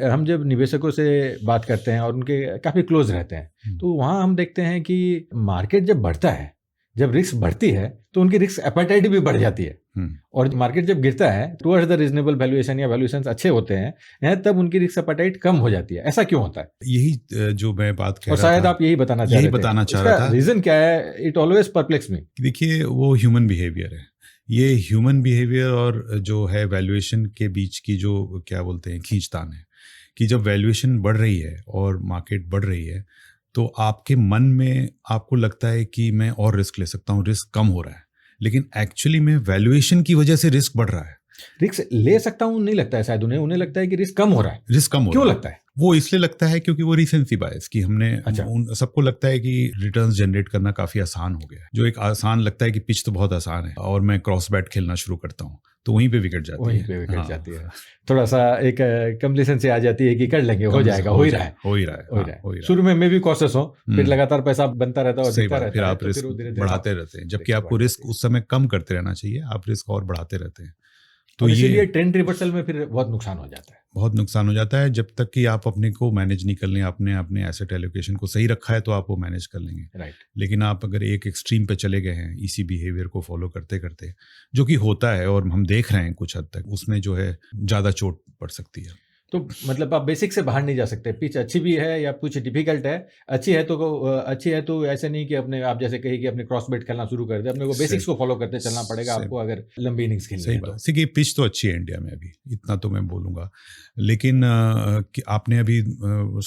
हम जब निवेशकों से बात करते हैं और उनके काफ़ी क्लोज रहते हैं, तो वहाँ हम देखते हैं कि मार्केट जब बढ़ता है, जब रिस्क बढ़ती है, तो उनकी रिस्क एपेटाइट भी बढ़ जाती है। और मार्केट जब गिरता है, टुवर्ड्स द रीजनेबल वैल्यूएशन या वैल्यूएशंस अच्छे होते हैं, तब उनकी रिस्क एपेटाइट कम हो जाती है। ऐसा क्यों होता है? यही जो मैं बात कह और रहा था, शायद आप यही बताना चाह रहे थे। रीजन क्या है? इट ऑलवेज परप्लेक्स मी। देखिए, वो ह्यूमन बिहेवियर है। ये ह्यूमन बिहेवियर और जो है वैल्यूएशन के बीच की जो क्या बोलते हैं खींचतान है, कि जब वैल्यूएशन बढ़ रही है और मार्केट बढ़ रही है, तो आपके मन में आपको लगता है कि मैं और रिस्क ले सकता हूँ, रिस्क कम हो रहा है, लेकिन एक्चुअली में वैल्यूएशन की वजह से रिस्क बढ़ रहा है। रिस्क ले सकता हूँ नहीं लगता है शायद उन्हें लगता है कि रिस्क कम हो रहा है। रिस्क कम हो क्यों रहा है। लगता है? वो इसलिए लगता है क्योंकि वो रिसेंसी बायस कि हमने सबको लगता है कि रिटर्न्स जनरेट करना काफी आसान हो गया है। जो एक आसान लगता है कि पिच तो बहुत आसान है और मैं क्रॉस बैट खेलना शुरू करता हूँ, तो वहीं पे विकेट जाती है। थोड़ा सा एक कंप्लीसेंसी आ जाती है कि कर लेंगे, हो जाएगा, हो ही रहा है। शुरू में मैं भी कॉशियस हूँ, फिर लगातार पैसा बनता रहता है और दिखता रहता है, फिर आप रिस्क बढ़ाते रहते हैं, जबकि आपको रिस्क उस समय कम करते रहना चाहिए, आप रिस्क और बढ़ाते रहते हैं। तो इसीलिए ट्रेंड रिवर्सल में फिर बहुत नुकसान हो जाता है। जब तक कि आप अपने को मैनेज नहीं कर लें, अपने एसेट एलोकेशन को सही रखा है तो आप वो मैनेज कर लेंगे। राइट। लेकिन आप अगर एक एक्सट्रीम पे चले गए हैं इसी बिहेवियर को फॉलो करते करते, जो कि होता है और हम देख रहे हैं कुछ हद तक, उसमें जो है ज़्यादा चोट पड़ सकती है। तो मतलब आप बेसिक से बाहर नहीं जा सकते। पिच अच्छी भी है या कुछ डिफिकल्ट है, अच्छी है तो ऐसे नहीं कि अपने आप जैसे कही कि अपने क्रॉस बेट खेलना शुरू कर दे, अपने को बेसिक्स को फॉलो करते चलना पड़ेगा आपको अगर लंबी इनिंग्स खेलनी है। सही बात। पिच तो अच्छी है इंडिया में अभी, इतना तो मैं बोलूँगा, लेकिन आपने अभी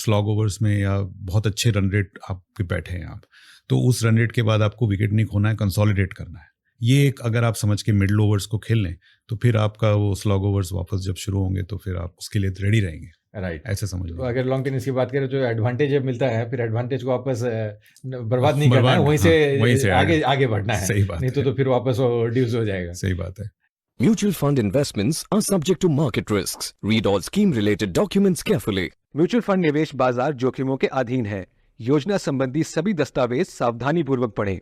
स्लॉग ओवर्स में या बहुत अच्छे रन रेट आपके बैठे हैं आप, तो उस रन रेट के बाद आपको विकेट नहीं खोना है, कंसोलिडेट करना है। ये एक अगर आप समझ के मिडिल ओवर्स को खेल लें, तो फिर आपका वो स्लॉग ओवर्स वापस जब शुरू होंगे तो फिर आप उसके लिए रेडी रहेंगे। राइट। ऐसे समझ लो। तो अगर लॉन्ग टेनिस की बात करें तो एडवांटेज जब मिलता है, फिर एडवांटेज को वापस बर्बाद नहीं करना है, वहीं से आगे बढ़ना है। सही बात नहीं तो फिर वापस वो ड्यूज हो जाएगा। सही बात है। Mutual fund investments are subject to market risks. Read all scheme related documents carefully. Mutual fund निवेश बाजार जोखिमों के अधीन है। योजना संबंधी सभी दस्तावेज सावधानी पूर्वक पढ़ें।